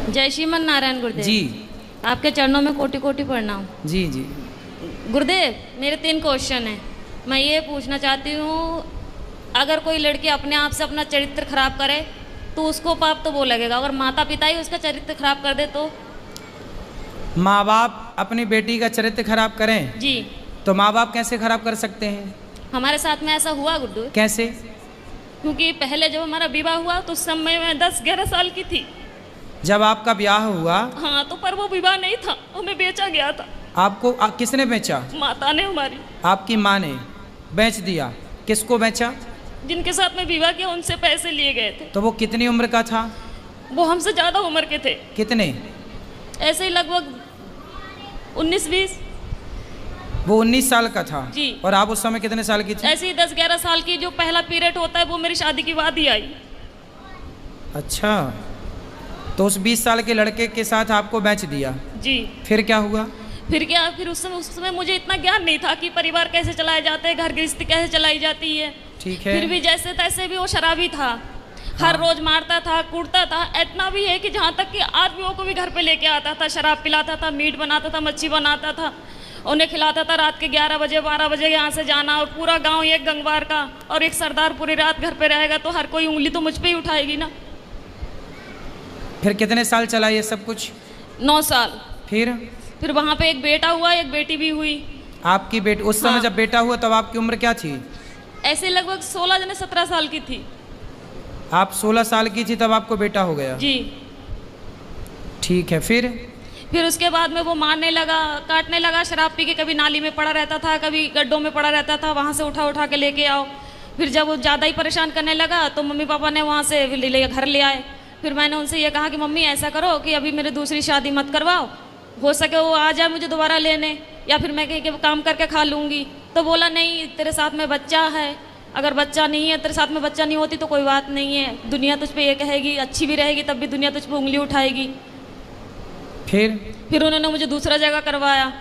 जय श्रीमन नारायण गुरुदेव जी। आपके चरणों में कोटि कोटि प्रणाम। जी जी। गुरुदेव मेरे 3 क्वेश्चन हैं। मैं ये पूछना चाहती हूँ, अगर कोई लड़की अपने आप से अपना चरित्र खराब करे तो उसको पाप तो वो लगेगा, अगर माता पिता ही उसका चरित्र खराब कर दे तो? माँ बाप अपनी बेटी का चरित्र खराब करें जी। तो माँ बाप कैसे खराब कर सकते हैं? हमारे साथ में ऐसा हुआ गुड्डू, कैसे? क्योंकि पहले जब हमारा विवाह हुआ तो उस समय मैं 10-11 साल की थी। जब आपका ब्याह हुआ? हाँ, तो पर वो विवाह नहीं था, हमें बेचा गया था। आपको किसने बेचा? माता ने हमारी। आपकी माँ ने बेच दिया? किसको बेचा? जिनके साथ में विवाह किया उनसे पैसे लिए गए थे। तो वो कितनी उम्र का था? वो हमसे ज़्यादा उम्र के थे। कितने? ऐसे ही लगभग 19-20। वो 19 साल का था। जी। और आप उस समय कितने साल की थी? ऐसे ही 10-11 साल की जो पहला पीरियड होता है वो मेरी शादी के बाद ही आई। अच्छा, तो उस 20 साल के लड़के के साथ आपको बेच दिया? जी। फिर क्या हुआ? फिर क्या, फिर उस समय मुझे इतना ज्ञान नहीं था कि परिवार कैसे चलाए जाते हैं, घर गृहस्थी कैसे चलाई जाती है। ठीक है। फिर भी जैसे तैसे भी वो शराबी था। हर रोज मारता था, कूटता था। इतना भी है कि जहाँ तक कि आदमियों को भी घर पे लेके आता था, शराब पिलाता था, मीट बनाता था, मच्छी बनाता था, उन्हें खिलाता था। रात के 11 बजे 12 बजे यहाँ से जाना, और पूरा गांव एक गंगवार का और एक सरदार पूरी रात घर पे रहेगा तो हर कोई उंगली तो मुझ पे ही उठाएगी ना। फिर कितने साल चला ये सब कुछ? 9 साल। फिर वहाँ पे एक बेटा हुआ, एक बेटी भी हुई। आपकी बेटी उस समय हाँ। जब बेटा हुआ तब आपकी उम्र क्या थी? ऐसे लगभग 16-17 साल की थी। आप 16 साल की थी तब आपको बेटा हो गया? जी। ठीक है। फिर उसके बाद में वो मारने लगा, काटने लगा, शराब पी के कभी नाली में पड़ा रहता था, कभी गड्ढों में पड़ा रहता था, वहाँ से उठा उठा के लेके आओ। फिर जब वो ज़्यादा ही परेशान करने लगा तो मम्मी पापा ने वहाँ से घर ले आए। फिर मैंने उनसे ये कहा कि मम्मी ऐसा करो कि अभी मेरे दूसरी शादी मत करवाओ, हो सके वो आ जाए मुझे दोबारा लेने, या फिर मैं कहीं के काम करके खा लूँगी। तो बोला नहीं, तेरे साथ में बच्चा है, अगर बच्चा नहीं है, तेरे साथ में बच्चा नहीं होती तो कोई बात नहीं है, दुनिया तुझ पे ये कहेगी, अच्छी भी रहेगी तब भी दुनिया तुझ पे उंगली उठाएगी। फिर उन्होंने मुझे दूसरा जगह करवाया।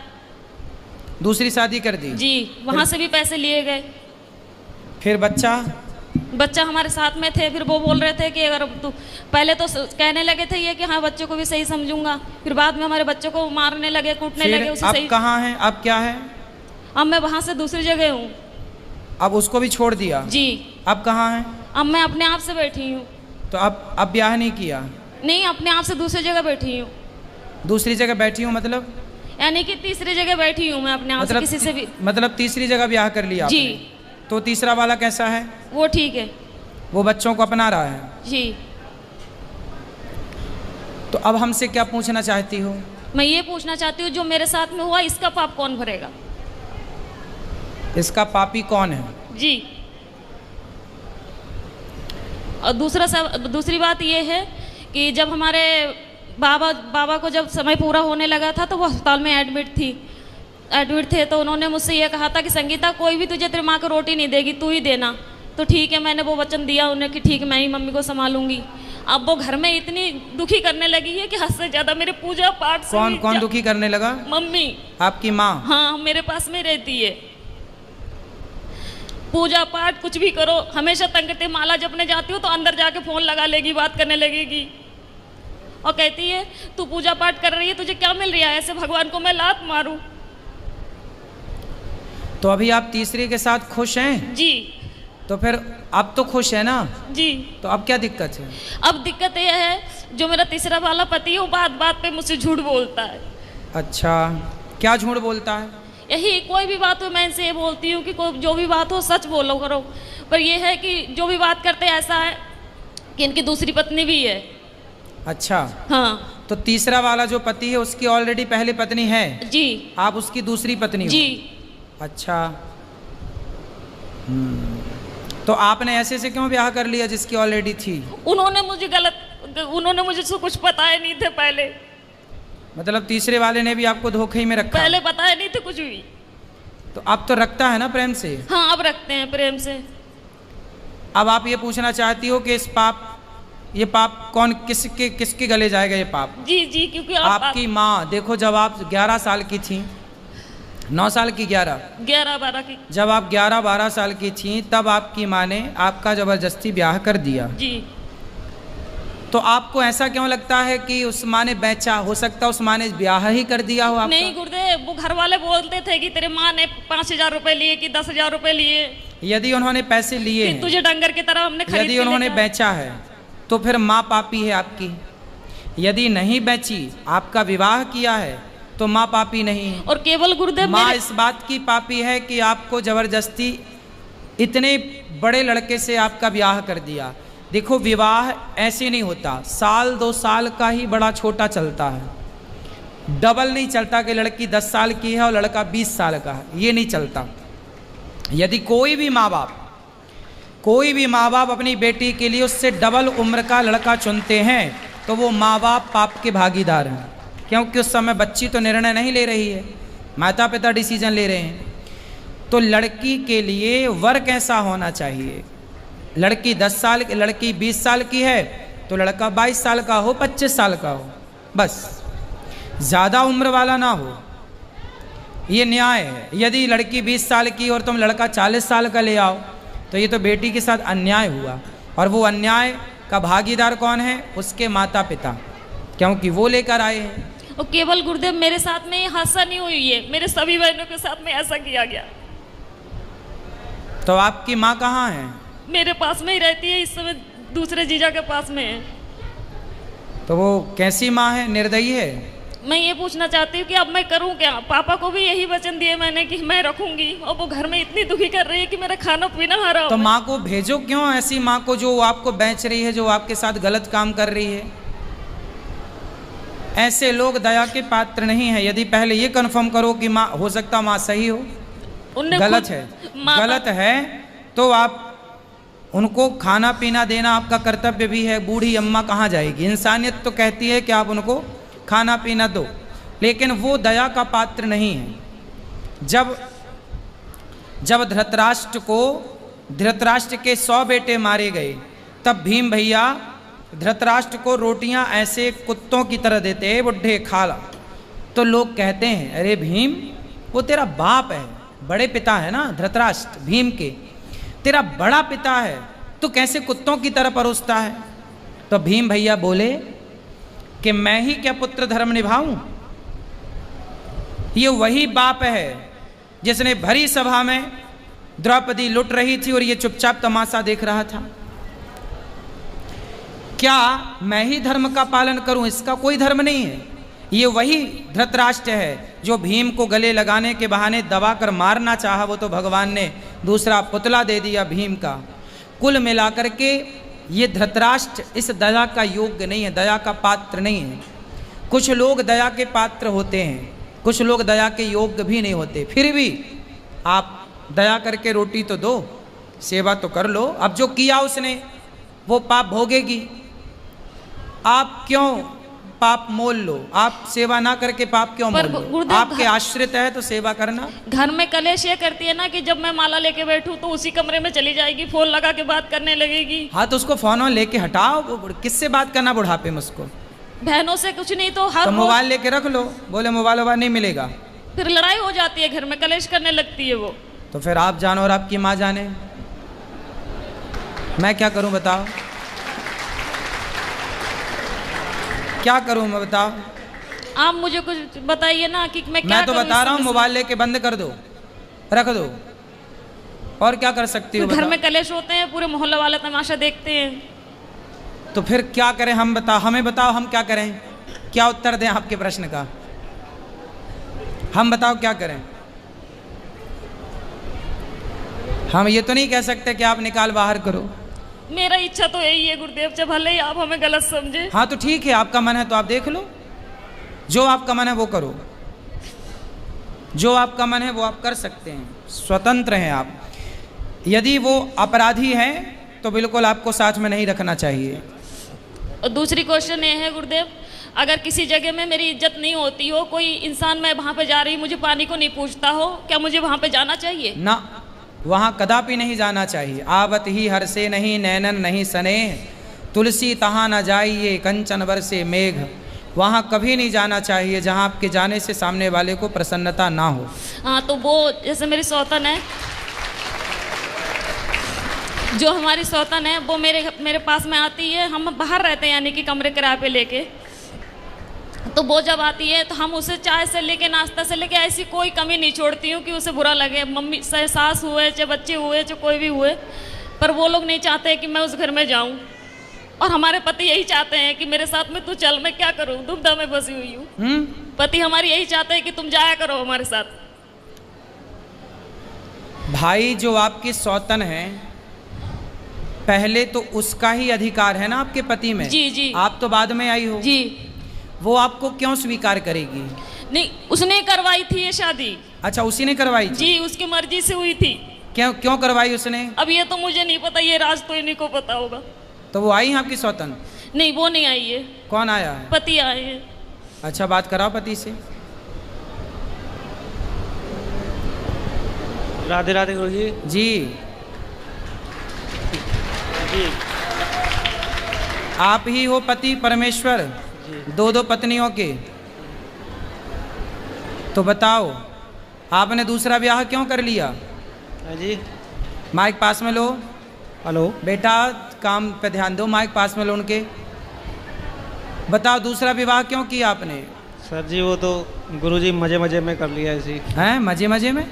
दूसरी शादी कर दी? जी। वहाँ से भी पैसे लिए गए। फिर बच्चा हमारे साथ में थे। फिर वो बोल रहे थे कि अगर तू, पहले तो कहने लगे थे ये कि हाँ बच्चों को भी सही समझूंगा, फिर बाद में हमारे बच्चों को मारने लगे, कूटने लगे। उसे अब सही। कहाँ हैं? अब क्या है? अब मैं वहाँ से दूसरी जगह हूँ। अब उसको भी छोड़ दिया? जी। अब कहाँ हैं? अब मैं अपने आप से बैठी हूँ। तो अब ब्याह नहीं किया? नहीं, अपने आप से दूसरी जगह बैठी हूँ। दूसरी जगह बैठी हूँ मतलब? यानी कि तीसरी जगह बैठी हूँ मैं अपने आप से, किसी से भी। मतलब तीसरी जगह ब्याह कर लिया जी। आपने? तो तीसरा वाला कैसा है? वो ठीक है। वो बच्चों को अपना रहा है? जी। तो अब हमसे क्या पूछना चाहती हो? मैं ये पूछना चाहती हूँ, जो मेरे साथ में हुआ इसका पाप कौन भरेगा? इसका पापी कौन है? जी। और दूसरी बात ये है कि जब हमारे बाबा को जब समय पूरा होने लगा था तो वो अस्पताल में एडमिट थे, तो उन्होंने मुझसे ये कहा था कि संगीता कोई भी तुझे तेरी माँ को रोटी नहीं देगी, तू ही देना। तो ठीक है, मैंने वो वचन दिया उन्हें कि ठीक है मैं ही मम्मी को संभालूंगी। अब वो घर में इतनी दुखी करने लगी है कि हद से ज्यादा मेरे पूजा पाठ से। कौन दुखी करने लगा? मम्मी। आपकी माँ? हाँ, मेरे पास में रहती है। पूजा पाठ कुछ भी करो, हमेशा तंग करती। माला जपने जाती हूँ तो अंदर जाके फोन लगा लेगी, बात करने लगेगी और कहती है तू पूजा पाठ कर रही है, तुझे क्या मिल रहा है, ऐसे भगवान को मैं लात मारूं। तो अभी आप तीसरे के साथ खुश हैं? जी। तो फिर अब तो खुश है ना? जी। तो अब क्या दिक्कत है? अब दिक्कत यह है, जो मेरा तीसरा वाला पति है वो बात बात पे मुझसे झूठ बोलता है। अच्छा, क्या झूठ बोलता है? यही, कोई भी बात हो मैं इनसे ये बोलती हूँ कि जो भी बात हो सच बोलो करो, पर यह है कि जो भी बात करते ऐसा है कि इनकी दूसरी पत्नी भी है। अच्छा। हाँ। तो तीसरा वाला जो पति है उसकी ऑलरेडी पहली पत्नी है? जी। आप उसकी दूसरी पत्नी हो? जी। अच्छा। तो आपने ऐसे से क्यों ब्याह कर लिया जिसकी ऑलरेडी थी? उन्होंने मुझे से कुछ बताए नहीं थे पहले। मतलब तीसरे वाले ने भी आपको धोखे ही में रखा? पहले बताए नहीं थे कुछ भी। तो अब तो रखता है ना प्रेम से? हाँ, अब रखते हैं प्रेम से। अब आप ये पूछना चाहती हो कि ये पाप कौन किसके गले जाएगा ये पाप? जी जी, क्योंकि आपकी माँ। देखो, जब आप 11 साल की थी, 9 साल की, 11-12 की, जब आप 11-12 साल की थी तब आपकी माँ ने आपका जबरदस्ती ब्याह कर दिया। जी। तो आपको ऐसा क्यों लगता है कि उस माँ ने बेचा? हो सकता है उस माँ ने ब्याह ही कर दिया हो आपका? नहीं गुरुदेव, वो घर वाले बोलते थे कि तेरे माँ ने 5,000 रुपए लिए कि 10,000 रुपए लिए, यदि उन्होंने पैसे लिए कि हैं, तुझे डंगर की तरह हमने खरीद यदि के उन्होंने लेकर। बेचा है तो फिर माँ पापी है आपकी। यदि नहीं बेची, आपका विवाह किया है, तो माँ पापी नहीं है। और केवल गुरुदेव माँ मेरे- इस बात की पापी है कि आपको जबरदस्ती इतने बड़े लड़के से आपका ब्याह कर दिया। देखो, विवाह ऐसे नहीं होता, साल 2 साल का ही बड़ा छोटा चलता है, डबल नहीं चलता कि लड़की 10 साल की है और लड़का 20 साल का है, ये नहीं चलता। यदि कोई भी माँ बाप अपनी बेटी के लिए उससे डबल उम्र का लड़का चुनते हैं तो वो माँ बाप पाप के भागीदार हैं, क्योंकि उस समय बच्ची तो निर्णय नहीं ले रही है, माता पिता डिसीजन ले रहे हैं। तो लड़की के लिए वर कैसा होना चाहिए? लड़की 10 साल की, लड़की 20 साल की है तो लड़का 22 साल का हो, 25 साल का हो, बस ज़्यादा उम्र वाला ना हो, ये न्याय है। यदि लड़की 20 साल की और तुम लड़का 40 साल का ले आओ तो ये तो बेटी के साथ अन्याय हुआ, और वो अन्याय का भागीदार कौन है? उसके माता पिता, क्योंकि वो लेकर आए हैं। और केवल गुरुदेव मेरे साथ में ये हादसा नहीं हुई है, मेरे सभी बहनों के साथ में ऐसा किया गया। तो आपकी माँ कहाँ है? मेरे पास में ही रहती है, इस समय दूसरे जीजा के पास में है। तो वो कैसी माँ है? निर्दयी है? मैं ये पूछना चाहती हूँ कि अब मैं करूँ क्या? पापा को भी यही वचन दिए मैंने कि मैं रखूंगी, और वो घर में इतनी दुखी कर रही है कि मेरा खाना पीना हराम तो है। माँ को भेजो क्यों, ऐसी माँ को जो आपको बेच रही है, जो आपके साथ गलत काम कर रही है। ऐसे लोग दया के पात्र नहीं है। यदि पहले ये कन्फर्म करो कि माँ, हो सकता माँ सही हो, उनने गलत खुद- है, माता- गलत है तो आप उनको खाना पीना देना आपका कर्तव्य भी है। बूढ़ी अम्मा कहाँ जाएगी? इंसानियत तो कहती है कि आप उनको खाना पीना दो, लेकिन वो दया का पात्र नहीं है। जब धृतराष्ट्र के 100 बेटे मारे गए, तब भीम भैया धृतराष्ट्र को रोटियां ऐसे कुत्तों की तरह देते हैं, बुढ़े खा ला। तो लोग कहते हैं, अरे भीम, वो तेरा बाप है, बड़े पिता है ना धृतराष्ट्र, भीम के तेरा बड़ा पिता है, तो कैसे कुत्तों की तरह परोसता है? तो भीम भैया बोले कि मैं ही क्या पुत्र धर्म निभाऊं? ये वही बाप है जिसने भरी सभा में द्रौपदी लुट रही थी और ये चुपचाप तमाशा देख रहा था। क्या मैं ही धर्म का पालन करूं? इसका कोई धर्म नहीं है। ये वही धृतराष्ट्र है जो भीम को गले लगाने के बहाने दबाकर मारना चाहा, वो तो भगवान ने दूसरा पुतला दे दिया भीम का। कुल मिलाकर के ये धृतराष्ट्र इस दया का योग्य नहीं है, दया का पात्र नहीं है। कुछ लोग दया के पात्र होते हैं, कुछ लोग दया के योग्य भी नहीं होते। फिर भी आप दया करके रोटी तो दो, सेवा तो कर लो। अब जो किया उसने वो पाप भोगेगी। आप क्यों पाप मोल लो? आप सेवा ना करके पाप क्यों पर मोल लो? गुरुदेव, आपके आश्रित है तो सेवा करना। घर में कलेश ये करती है ना कि जब मैं माला लेके बैठूं तो उसी कमरे में चली जाएगी, फोन लगा के बात करने लगेगी। हाँ, तो उसको फोन लेके हटाओ। किससे बात करना बुढ़ापे में उसको? बहनों से कुछ नहीं तो हर तो रोज मोबाइल लेके रख लो, बोले मोबाइल वोबाइल नहीं मिलेगा, फिर लड़ाई हो जाती है, घर में कलेश करने लगती है वो। तो फिर आप जानो और आपकी माँ जाने। मैं क्या करूं बताओ? क्या करूं मैं बताओ? आप मुझे कुछ बताइए ना कि मैं क्या मैं तो करूं बता इस रहा हूँ, समय से? मोबाइल लेके बंद कर दो, रख दो, और क्या कर सकती हो फिर घर बताओ? में कलेश होते हैं, पूरे मोहल्ले वाले तमाशा देखते हैं। तो फिर क्या करें हम? बताओ, हमें बताओ हम क्या करें? क्या उत्तर दें आपके प्रश्न का? हम बताओ क्या करें? हम ये तो नहीं कह सकते कि आप निकाल बाहर करो। मेरा इच्छा तो यही है गुरुदेव, जब भले ही आप हमें गलत समझे। हाँ तो ठीक है, आपका मन है तो आप देख लो, जो आपका मन है वो करो, जो आपका मन है वो आप कर सकते हैं, स्वतंत्र हैं आप। यदि वो अपराधी हैं तो बिल्कुल आपको साथ में नहीं रखना चाहिए। और दूसरी क्वेश्चन ये है गुरुदेव, अगर किसी जगह में मेरी इज्जत नहीं होती हो, कोई इंसान मैं वहाँ पे जा रही मुझे पानी को नहीं पूछता हो, क्या मुझे वहाँ पे जाना चाहिए? ना, वहाँ कदापि नहीं जाना चाहिए। आवत ही हर से नहीं नैनन नहीं सने, तुलसी तहाँ न जाइए कंचन बरसे मेघ। वहाँ कभी नहीं जाना चाहिए जहाँ आपके जाने से सामने वाले को प्रसन्नता ना हो। हाँ, तो वो जैसे मेरी सौतन है, जो हमारी सौतन है वो मेरे पास में आती है। हम बाहर रहते हैं, यानी कि कमरे किराए पे लेके। तो वो जब आती है तो हम उसे चाय से लेके नाश्ता से लेके ऐसी कोई कमी नहीं छोड़ती हूँ कि उसे बुरा लगे। मम्मी चाहे सास हुए, चाहे बच्चे हुए, चाहे कोई भी हुए, पर वो लोग नहीं चाहते कि मैं उस घर में जाऊँ। और हमारे पति यही चाहते हैं कि मेरे साथ में तू चल, मैं क्या करूँ, दुविधा में फंसी हुई हूँ। पति हमारी यही चाहते हैं कि तुम जाया करो हमारे साथ। भाई जो आपकी सौतन है, पहले तो उसका ही अधिकार है ना आपके पति में। जी जी। आप तो बाद में आई हो जी। वो आपको क्यों स्वीकार करेगी? नहीं, उसने करवाई थी ये शादी। अच्छा, उसी ने करवाई थी? जी, उसकी मर्जी से हुई थी। क्यों करवाई उसने? अब ये तो मुझे नहीं पता, ये राज तो इन्हीं को पता होगा। तो वो आई है आपकी सौतन? नहीं, वो नहीं आई है। कौन आया है? पति आए हैं। अच्छा, बात कराओ पति से। राधे राधे गुरु जी। जी जी आप ही हो पति परमेश्वर, दो पत्नियों के? तो बताओ, आपने दूसरा ब्याह क्यों कर लिया? हाँ जी। माइक पास में लो। हेलो बेटा, काम पे ध्यान दो, माइक पास में लो उनके। बताओ, दूसरा विवाह क्यों किया आपने? सर जी, वो तो गुरु जी मजे मजे में कर लिया ऐसी। हैं, मजे मजे में?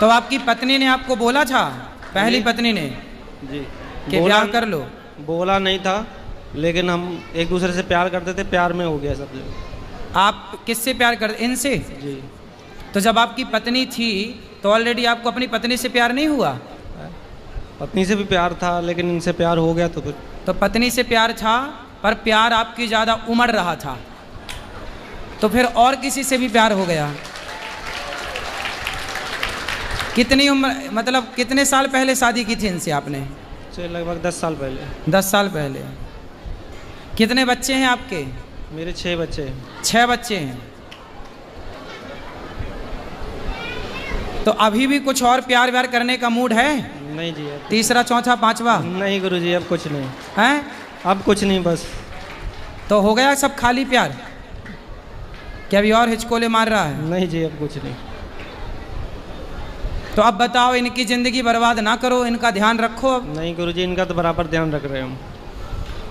तो आपकी पत्नी ने आपको बोला था, पहली पत्नी ने, जी कि ब्याह कर लो? बोला नहीं था, लेकिन हम एक दूसरे से प्यार करते थे, प्यार में हो गया सब जो। आप किससे प्यार करते? इनसे? जी। तो जब आपकी पत्नी थी तो ऑलरेडी आपको अपनी पत्नी से प्यार नहीं हुआ? पत्नी से भी प्यार था, लेकिन इनसे प्यार हो गया तो फिर। तो पत्नी से प्यार था, पर प्यार आपकी ज़्यादा उमड़ रहा था, तो फिर और किसी से भी प्यार हो गया। कितनी उम्र, मतलब कितने साल पहले शादी की थी इनसे आपने? लगभग 10 साल पहले। 10 साल पहले। कितने बच्चे हैं आपके? मेरे 6 बच्चे हैं। 6 बच्चे हैं। तो अभी भी कुछ और प्यार व्यार करने का मूड है? नहीं जी। तीसरा, चौथा, पांचवा? नहीं गुरु जी, अब कुछ नहीं हैं? अब कुछ नहीं, बस। तो हो गया सब खाली प्यार? क्या अभी और हिचकोले मार रहा है? नहीं जी, अब कुछ नहीं। तो अब बताओ, इनकी ज़िंदगी बर्बाद ना करो, इनका ध्यान रखो अब। नहीं गुरु जी, इनका तो बराबर ध्यान रख रहे हैं हम।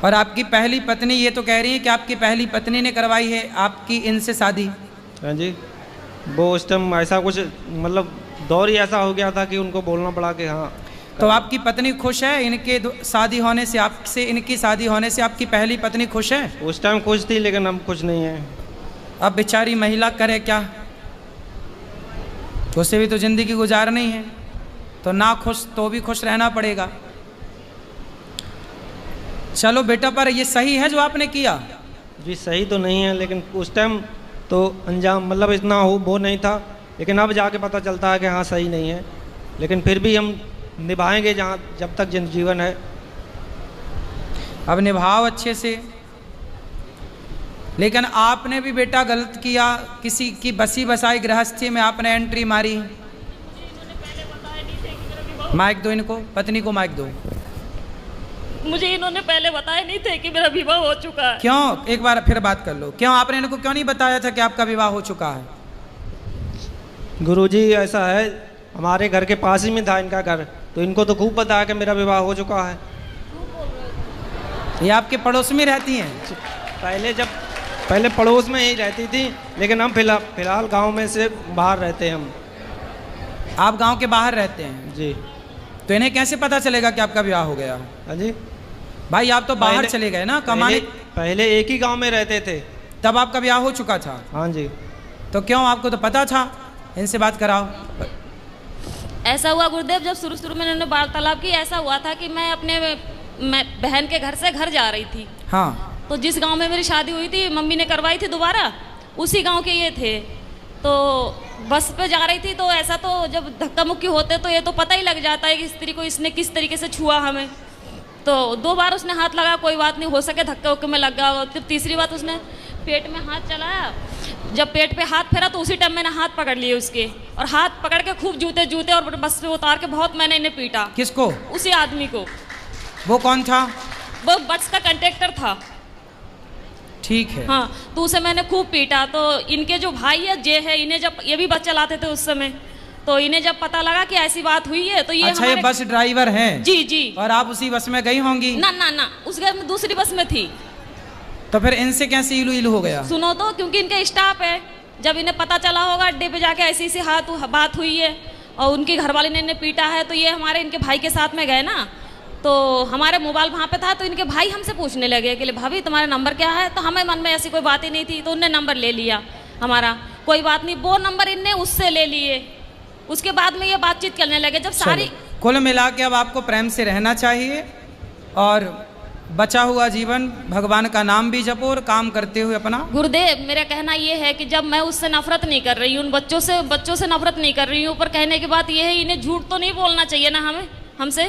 और आपकी पहली पत्नी ये तो कह रही है कि आपकी पहली पत्नी ने करवाई है आपकी इनसे शादी? हाँ जी। वो उस टाइम ऐसा कुछ, मतलब दौर ही ऐसा हो गया था कि उनको बोलना पड़ा कि हाँ। तो आपकी पत्नी खुश है इनके शादी होने से, आपसे इनकी शादी होने से? आपकी पहली पत्नी खुश है? उस टाइम खुश थी, लेकिन अब खुश नहीं है। अब बेचारी महिला करे क्या, उसे भी तो ज़िंदगी गुजारनी है, तो ना खुश तो भी खुश रहना पड़ेगा। चलो बेटा, पर ये सही है जो आपने किया? जी सही तो नहीं है, लेकिन उस टाइम तो अंजाम मतलब इतना वो नहीं था, लेकिन अब जाके पता चलता है कि हाँ सही नहीं है, लेकिन फिर भी हम निभाएंगे जहाँ जब तक जीवन है। अब निभाओ अच्छे से। लेकिन आपने भी बेटा गलत किया, किसी की बसी बसाई गृहस्थी में आपने एंट्री मारी। माइक दो इनको, पत्नी को माइक दो। मुझे इन्होंने पहले बताया नहीं थे कि मेरा विवाह हो चुका है। क्यों? एक बार फिर बात कर लो। क्यों आपने इनको क्यों नहीं बताया था कि आपका विवाह हो चुका है? गुरुजी ऐसा है, हमारे घर के पास ही में था इनका घर, तो इनको तो खूब पता है कि मेरा विवाह हो चुका है। ये आपके पड़ोस में रहती हैं? पहले पड़ोस में ही रहती थी, लेकिन हम फिलहाल गांव में से बाहर रहते हैं हम। आप गांव के बाहर रहते हैं? जी। तो इन्हें कैसे पता चलेगा कि आपका विवाह हो गया? हाँ जी। भाई आप तो बाहर चले गए ना कमाने। पहले एक ही गांव में रहते थे, तब आपका ब्याह हो चुका था? हाँ जी। तो क्यों, आपको तो पता था? इनसे बात कराओ। ऐसा हुआ गुरुदेव, जब शुरू शुरू में इन्होंने वार्तालाप की, ऐसा हुआ था कि मैं बहन के घर से घर जा रही थी। हाँ। तो जिस गांव में मेरी शादी हुई थी, मम्मी ने करवाई थी दोबारा, उसी गांव के ये थे। तो बस पे जा रही थी, तो ऐसा तो जब धक्का मुक्की होते तो ये तो पता ही लग जाता है कि स्त्री को इसने किस तरीके से छुआ हमें। तो 2 बार उसने हाथ लगाया, कोई बात नहीं, हो सके धक्के उक्के में लग गया। फिर तीसरी बात उसने पेट में हाथ चलाया, जब पेट पे हाथ फेरा तो उसी टाइम मैंने हाथ पकड़ लिए उसके, और हाथ पकड़ के खूब जूते और बस पे उतार के बहुत मैंने इन्हें पीटा। किसको? उसी आदमी को। वो कौन था? वो बस का कंडक्टर था। ठीक है। हाँ, तो उसे मैंने खूब पीटा। तो इनके जो भाई है जे है, इन्हें जब ये भी बस चलाते थे उस समय, तो इन्हें जब पता लगा कि ऐसी बात हुई है तो ये अच्छा, ये बस ड्राइवर हैं? जी जी। और आप उसी बस में गई होंगी? ना ना ना, उस घर में दूसरी बस में थी। तो फिर इनसे कैसे इलू इलू हो गया? सुनो तो, क्योंकि इनके स्टाफ है, जब इन्हें पता चला होगा अड्डे पे जाके ऐसी ऐसी बात हुई है और उनकी घरवाली ने इन्हें पीटा है, तो ये हमारे इनके भाई के साथ में गए ना, तो हमारे मोबाइल वहाँ पे था, तो इनके भाई हमसे पूछने लगे कि भाभी तुम्हारा नंबर क्या है, तो हमें मन में ऐसी कोई बात ही नहीं थी, तो उनने नंबर ले लिया हमारा। कोई बात नहीं, वो नंबर इनने उससे ले लिए, उसके बाद में ये बातचीत करने लगे। जब सारी कुल मिला के अब आपको प्रेम से रहना चाहिए और बचा हुआ जीवन भगवान का नाम भी जपो और काम करते हुए अपना। गुरुदेव, मेरा कहना ये है कि जब मैं उससे नफरत नहीं कर रही हूँ, उन बच्चों से नफरत नहीं कर रही हूँ, पर कहने की बात ये है इन्हें झूठ तो नहीं बोलना चाहिए ना हमसे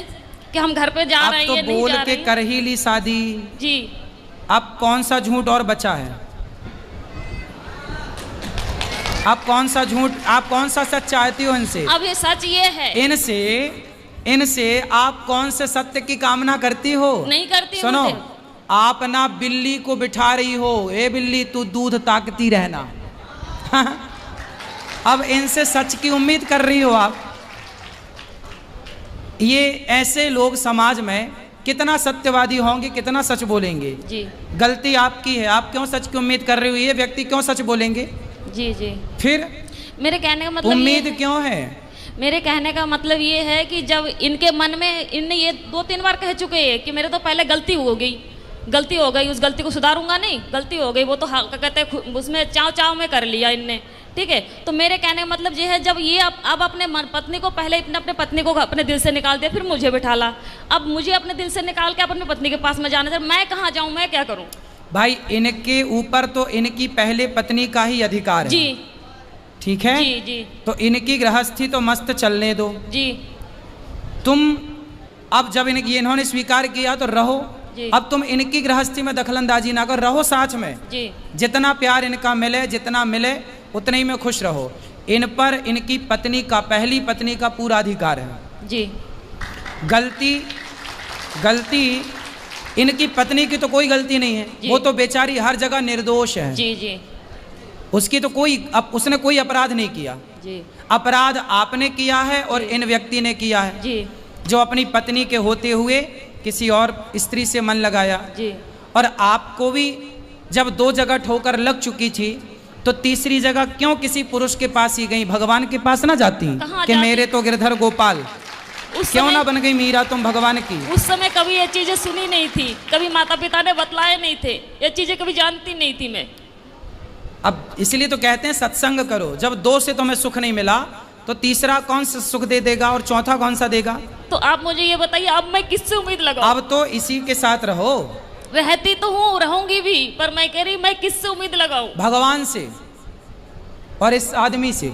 कि हम घर पे जा रहे हैं, तो बोल के कर ही ली शादी जी। अब कौन सा झूठ और बचा है? आप कौन सा झूठ, आप कौन सा सच चाहती हो इनसे? अब ये सच ये है, इनसे आप कौन से सत्य की कामना करती हो? नहीं करती। सुनो, आप ना बिल्ली को बिठा रही हो, ए बिल्ली तू दूध ताकती रहना। अब इनसे सच की उम्मीद कर रही हो आप। ये ऐसे लोग समाज में कितना सत्यवादी होंगे, कितना सच बोलेंगे जी। गलती आपकी है, आप क्यों सच की उम्मीद कर रही हो? ये व्यक्ति क्यों सच बोलेंगे? जी जी। फिर मेरे कहने का मतलब उम्मीद क्यों है? मेरे कहने का मतलब ये है कि जब इनके मन में, इनने ये 2-3 बार कह चुके हैं कि मेरे तो पहले गलती हो गई, उस गलती को सुधारूंगा नहीं, गलती हो गई, वो तो कहते उसमें चाव में कर लिया इनने, ठीक है। तो मेरे कहने का मतलब ये है, जब ये अब अपने पत्नी को, पहले अपने पत्नी को अपने दिल से निकाल दिया, फिर मुझे बिठा ला, अब मुझे अपने दिल से निकाल के अपनी पत्नी के पास में जाना चाहिए, मैं कहाँ जाऊँ, मैं क्या करूँ? भाई इनके ऊपर तो इनकी पहले पत्नी का ही अधिकार है जी, ठीक है जी जी। तो इनकी गृहस्थी तो मस्त चलने दो जी। तुम अब जब इन्होंने स्वीकार किया तो रहो, अब तुम इनकी गृहस्थी में दखलंदाजी ना करो, रहो साथ में जी। जितना जितना प्यार इनका मिले, जितना मिले उतने ही में खुश रहो। इन पर इनकी पत्नी का, पहली पत्नी का पूरा अधिकार है जी। गलती इनकी पत्नी की तो कोई गलती नहीं है, वो तो बेचारी हर जगह निर्दोष है। जी जी। उसकी तो उसने कोई अपराध नहीं किया जी। अपराध आपने किया है और इन व्यक्ति ने किया है जी। जो अपनी पत्नी के होते हुए किसी और स्त्री से मन लगाया जी। और आपको भी जब 2 जगह ठोकर लग चुकी थी तो तीसरी जगह क्यों किसी पुरुष के पास ही गई? भगवान के पास ना जाती कि मेरे तो गिरधर गोपाल, क्यों ना बन गई मीरा तुम भगवान की? उस समय कभी ये चीजें सुनी नहीं थी, कभी माता पिता ने बतलाए नहीं थे, ये चीजें कभी जानती नहीं थी मैं। अब इसलिए तो कहते हैं सत्संग करो। जब 2 से तुम्हें सुख नहीं मिला तो तीसरा कौन सा सुख दे देगा और चौथा कौन सा देगा? तो आप मुझे ये बताइए, अब मैं किससे उम्मीद लगाऊं? अब तो इसी के साथ रहो। रहती तो हूँ, रहूंगी भी, पर मैं कह रही मैं किससे उम्मीद लगाऊं? भगवान से और इस आदमी से।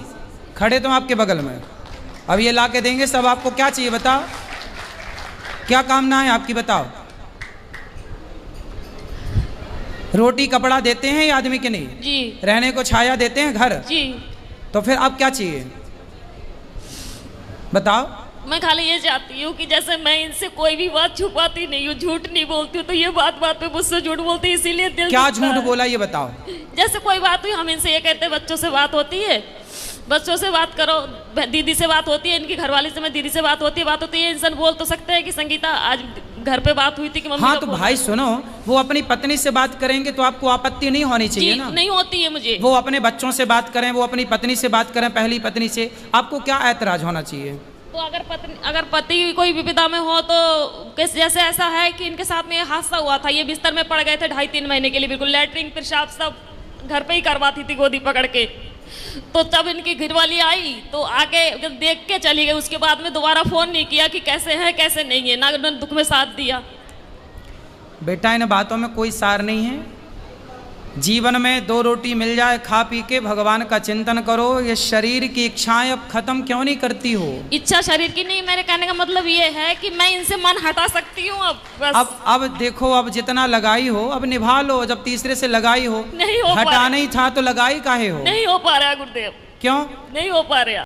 खड़े तुम आपके बगल में, अब ये ला के देंगे सब। आपको क्या चाहिए बताओ, क्या कामना है आपकी बताओ? रोटी कपड़ा देते हैं ये आदमी के नहीं? जी। रहने को छाया देते हैं घर? जी। तो फिर अब क्या चाहिए बताओ? मैं खाली ये चाहती हूँ कि जैसे मैं इनसे कोई भी बात छुपाती नहीं हूँ, झूठ नहीं बोलती हूँ, तो ये बात पे मुझसे झूठ बोलती है, इसीलिए दिल क्या दुखता झूठ है। बोला ये बताओ? जैसे कोई बात हुई, हम इनसे ये कहते हैं बच्चों से बात होती है, बच्चों से बात करो, दीदी से बात होती है, इनकी घरवाली से मैं दीदी से बात होती है, इंसान बोल तो सकते हैं कि संगीता आज घर पे बात हुई थी कि मम्मी हाँ तो भाई सुनो, वो अपनी पत्नी से बात करेंगे तो आपको आपत्ति नहीं होनी चाहिए ना? नहीं होती है मुझे। वो अपने बच्चों से बात करें, वो अपनी पत्नी से बात करें, पहली पत्नी से, आपको क्या ऐतराज होना चाहिए? तो अगर पति कोई विपदा में हो तो जैसे ऐसा है कि इनके साथ में ये हादसा हुआ था, ये बिस्तर में पड़ गए थे 2.5-3 महीने के लिए, बिल्कुल लैट्रिन पेशाब सब घर पे ही करवाती थी गोदी पकड़ के। तो तब इनकी घरवाली आई तो आके जब देख के चली गई, उसके बाद में दोबारा फोन नहीं किया कि कैसे है कैसे नहीं है, ना दुख में साथ दिया। बेटा इन बातों में कोई सार नहीं है। जीवन में 2 रोटी मिल जाए खा पी के भगवान का चिंतन करो। ये शरीर की इच्छाएं अब खत्म क्यों नहीं करती हो? इच्छा शरीर की नहीं, मेरे कहने का मतलब ये है कि मैं इनसे मन हटा सकती हूँ अब बस। अब देखो, अब जितना लगाई हो अब निभा लो। जब तीसरे से लगाई हो, नहीं हो हटाना ही था तो लगाई काहे हो? नहीं हो पा रहा गुरुदेव। क्यों नहीं हो पा रहा?